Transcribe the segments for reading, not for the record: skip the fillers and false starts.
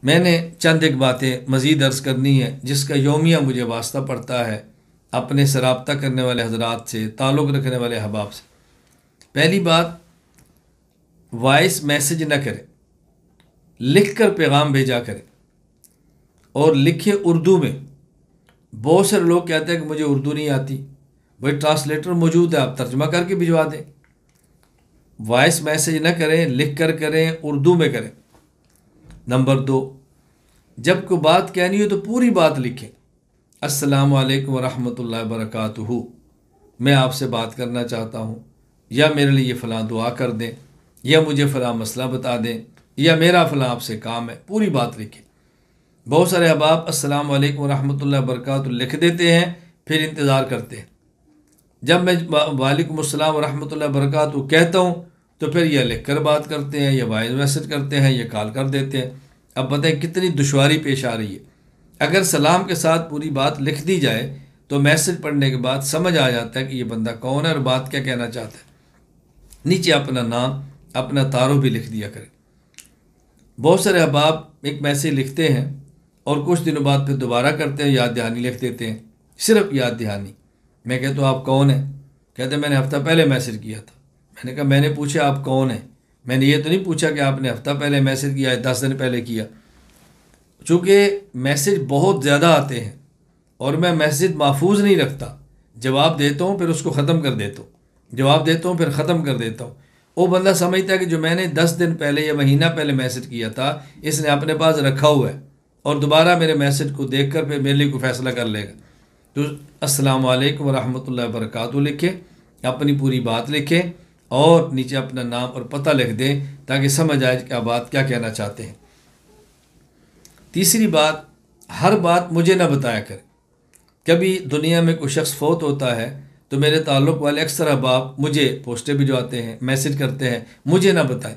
मैंने चंद एक बातें मज़ीद अर्ज़ करनी है जिसका यौमिया मुझे वास्ता पड़ता है अपने से रब्ता करने वाले हजरात से, ताल्लुक़ रखने वाले अहबाब से। पहली बात, वॉइस मैसेज न करें, लिख कर पैगाम भेजा करें और लिखे उर्दू में। बहुत सारे लोग कहते हैं कि मुझे उर्दू नहीं आती। भाई ट्रांसलेटर मौजूद है, आप तर्जमा करके भिजवा दें। वॉइस मैसेज न करें, लिख कर करें, उर्दू में करें। नंबर 2, जब कोई बात कहनी हो तो पूरी बात लिखें। अस्सलामु अलैकुम वरहमतुल्लाहि वबरकातुहू, मैं आपसे बात करना चाहता हूँ, या मेरे लिए फ़लाँ दुआ कर दें, या मुझे फ़लाँ मसला बता दें, या मेरा फ़लाँ आपसे काम है। पूरी बात लिखें। बहुत सारे अहबाब अस्सलामु अलैकुम वरहमतुल्लाहि वबरकातुहू लिख देते हैं, फिर इंतज़ार करते हैं। जब मैं वालेकुम अस्सलाम वरहमतुल्लाहि वबरकातुहू कहता हूँ तो फिर यह लिख कर बात करते हैं, या वॉइस मैसेज करते हैं, या कॉल कर देते हैं। अब बताएं कितनी दुश्वारी पेश आ रही है। अगर सलाम के साथ पूरी बात लिख दी जाए तो मैसेज पढ़ने के बाद समझ आ जाता है कि ये बंदा कौन है और बात क्या कहना चाहता है। नीचे अपना नाम, अपना तारुफ भी लिख दिया करें। बहुत सारे अहबाब एक मैसेज लिखते हैं और कुछ दिनों बाद फिर दोबारा करते हैं, याद दहानी लिख देते हैं, सिर्फ याद दहानी। मैं कहता हूँ आप कौन हैं? कहते मैंने हफ़्ता पहले मैसेज किया था। मैंने कहा मैंने पूछा आप कौन हैं, मैंने ये तो नहीं पूछा कि आपने हफ़्ता पहले मैसेज किया है, 10 दिन पहले किया। चूँकि मैसेज बहुत ज़्यादा आते हैं और मैं मैसेज महफूज नहीं रखता, जवाब देता हूँ फिर उसको ख़त्म कर देता हूँ, जवाब देता हूँ फिर ख़त्म कर देता हूँ। वो बंदा समझता है कि जो मैंने 10 दिन पहले या महीना पहले मैसेज किया था इसने अपने पास रखा हुआ है और दोबारा मेरे मैसेज को देख कर फिर मेरे लिए कोई फ़ैसला कर लेगा। तो अस्सलामु अलैकुम वरहमतुल्लाहि वबरकातुहू लिखें, अपनी पूरी बात लिखें और नीचे अपना नाम और पता लिख दें ताकि समझ आए कि आप बात क्या कहना चाहते हैं। तीसरी बात, हर बात मुझे ना बताया करें। कभी दुनिया में कोई शख्स फौत होता है तो मेरे ताल्लुक़ वाले अक्सर अहबाब मुझे पोस्टें भिजवाते हैं, मैसेज करते हैं, मुझे ना बताएं।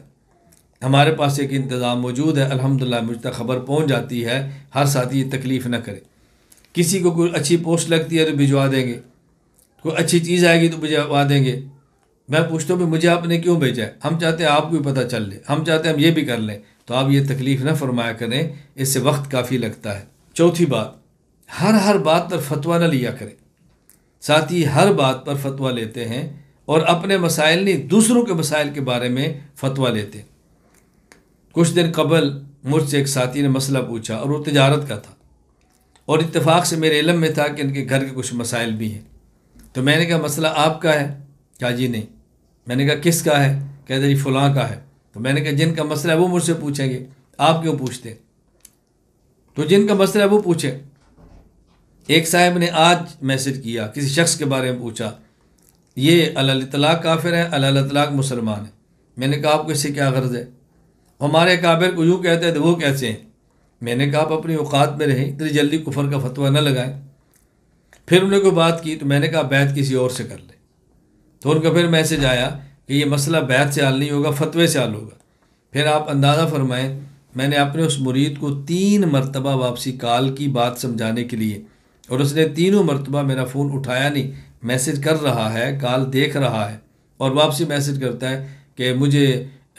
हमारे पास एक इंतज़ाम मौजूद है, अल्हम्दुलिल्लाह मुझ तक ख़बर पहुँच जाती है। हर साथी ये तकलीफ़ ना करे। किसी को कोई अच्छी पोस्ट लगती है तो भिजवा देंगे, कोई अच्छी चीज़ आएगी तो भिजवा देंगे। मैं पूछता हूँ कि मुझे आपने क्यों भेजा है? हम चाहते हैं आपको भी पता चल ले, हम चाहते हैं हम ये भी कर लें। तो आप ये तकलीफ़ ना फरमाया करें, इससे वक्त काफ़ी लगता है। चौथी बात, हर बात पर फतवा न लिया करें। साथ ही हर बात पर फतवा लेते हैं और अपने मसाइल नहीं दूसरों के मसाइल के बारे में फतवा लेते हैं। कुछ दिन कबल मुझसे एक साथी ने मसला पूछा और वो तिजारत का था और इत्तेफाक से मेरे इल्म में था कि इनके घर के कुछ मसाइल भी हैं। तो मैंने कहा मसला आपका है? क्या जी नहीं। मैंने कहा किसका है? कहते जी फ़लाँ का है। तो मैंने कहा जिनका मसला है वो मुझसे पूछेंगे, आप क्यों पूछते? तो जिनका मसला है वो पूछे। एक साहब ने आज मैसेज किया, किसी शख्स के बारे में पूछा, ये अल इतलाक़ काफिर है, अल इतलाक़ मुसलमान है। मैंने कहा आपको इससे क्या गर्ज है? हमारे काबिर को यूँ कहते हैं तो वो कैसे हैं? मैंने कहा आप अपनी औकात में रहें, इतनी जल्दी कुफर का फतवा न लगाएं। फिर उन्होंने कोई बात की तो मैंने कहा बैत किसी और से कर ले। तो उनका फिर मैसेज आया कि ये मसला बैत से हल नहीं होगा, फतवे से हल होगा। फिर आप अंदाज़ा फरमाएं, मैंने अपने उस मुरीद को 3 मरतबा वापसी कॉल की बात समझाने के लिए, और उसने तीनों मरतबा मेरा फ़ोन उठाया नहीं। मैसेज कर रहा है, कॉल देख रहा है और वापसी मैसेज करता है कि मुझे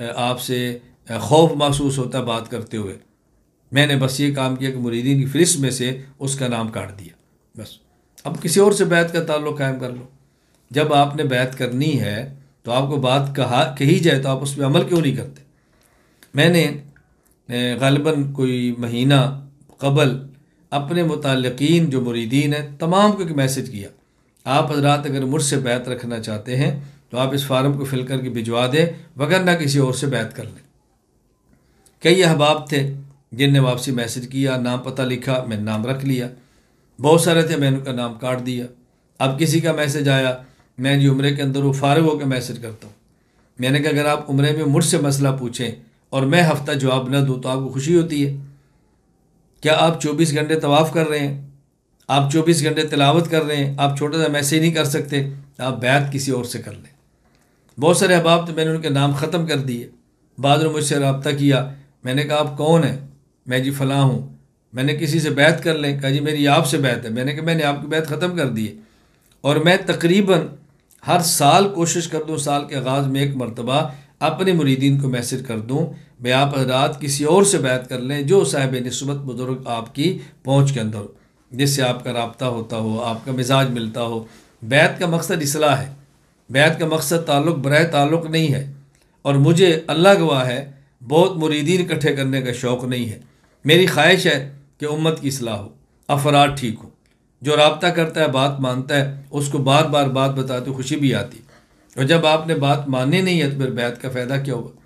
आपसे खौफ महसूस होता है बात करते हुए। मैंने बस ये काम किया कि मुरीदीन की फ़हरिस्त में से उसका नाम काट दिया, बस। अब किसी और से बैत का ताल्लुक़ कायम कर लो। जब आपने बैत करनी है तो आपको बात कही जाए तो आप उस पर अमल क्यों नहीं करते? मैंने ग़ालिबन कोई महीना कबल अपने मुताल्लिक़ीन जो मुरीदीन हैं तमाम को एक मैसेज किया, आप हज़रात अगर मुझसे बैत रखना चाहते हैं तो आप इस फार्म को फिल करके भिजवा दें, वगरना किसी और से बैत कर लें। कई अहबाब थे जिनने वापसी मैसेज किया, नाम पता लिखा, मैंने नाम रख लिया। बहुत सारे थे, मैंने उनका नाम काट दिया। अब किसी का मैसेज आया, मैं जी उम्रे के अंदर वो फ़ारिग होकर मैसेज करता हूँ। मैंने कहा अगर आप उम्रे में मुझसे मसला पूछें और मैं हफ़्ता जवाब न दूँ तो आपको खुशी होती है क्या? आप 24 घंटे तवाफ़ कर रहे हैं, आप 24 घंटे तिलावत कर रहे हैं, आप छोटा सा मैसेज नहीं कर सकते? आप बैत किसी और से कर लें। बहुत सारे अहबाब तो मैंने उनके नाम ख़त्म कर दिए। बाद में मुझसे रब्ता किया, मैंने कहा आप कौन हैं? मैं जी फ़लाँ हूँ। मैंने किसी से बैत कर लें? कहा जी मेरी आपसे बैत है। मैंने कहा मैंने आपकी बैत ख़त्म कर दी है। और मैं तकरीबन हर साल कोशिश कर दूँ साल के आगाज़ में एक मरतबा अपने मुरीदीन को मैसेज कर दूँ, भाई आप हजरात किसी और से बैत कर लें जो साहिब निस्बत बुज़ुर्ग आपकी पहुँच के अंदर हो, जिससे आपका राब्ता होता हो, आपका मिजाज मिलता हो। बैत का मकसद इसलाह है, बैत का मकसद ताल्लुक़ बराए ताल्लुक़ नहीं है। और मुझे अल्लाह गवाह है बहुत मुरीदीन इकट्ठे करने का शौक़ नहीं है। मेरी ख्वाहिश है कि उम्मत की इसलाह हो, अफराद ठीक हो। जो राब्ता करता है, बात मानता है, उसको बार बार बात बताते खुशी भी आती। और जब आपने बात माननी नहीं है तो फिर बैत का फ़ायदा क्या होगा।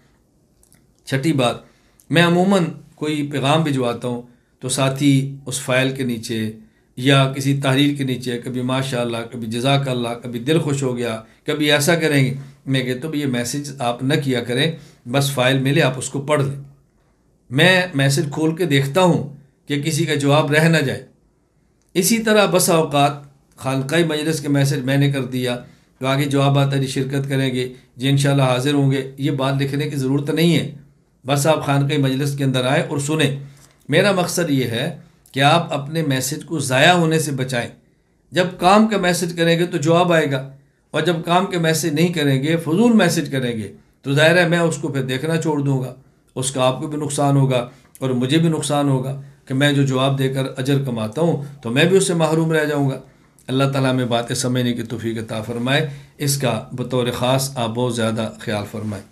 छठी बात, मैं अमूमन कोई पैगाम भिजवाता हूँ तो साथी उस फ़ाइल के नीचे या किसी तहरीर के नीचे कभी माशाअल्लाह, कभी जज़ाकल्लाह, कभी दिल खुश हो गया, कभी ऐसा करेंगे। मैं कहता हूँ ये मैसेज आप न किया करें, बस फ़ाइल मिले आप उसको पढ़ लें। मैं मैसेज खोल के देखता हूँ कि किसी का जवाब रह ना जाए। इसी तरह बस औक़ात खानक़ाह मजलिस के मैसेज मैंने कर दिया तो आगे जवाब आता है जी शिरकत करेंगे जी इंशाअल्लाह हाज़िर होंगे। ये बात लिखने की ज़रूरत नहीं है, बस आप खानक़ाह मजलिस के अंदर आए और सुने। मेरा मकसद ये है कि आप अपने मैसेज को ज़ाया होने से बचाएं। जब काम का मैसेज करेंगे तो जवाब आएगा, और जब काम के मैसेज नहीं करेंगे, फजूल मैसेज करेंगे, तो ज़ाहिर है मैं उसको फिर देखना छोड़ दूँगा। उसका आपको भी नुकसान होगा और मुझे भी नुकसान होगा कि मैं जो जवाब देकर अजर कमाता हूँ तो मैं भी उससे महरूम रह जाऊँगा। अल्लाह ताला में बातें समझने की तौफीक अता फ़रमाए, इसका बतौर ख़ास आप बहुत ज़्यादा ख्याल फरमाएँ।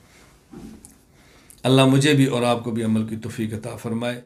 अल्लाह मुझे भी और आपको भी अमल की तौफीक अता फ़रमाए।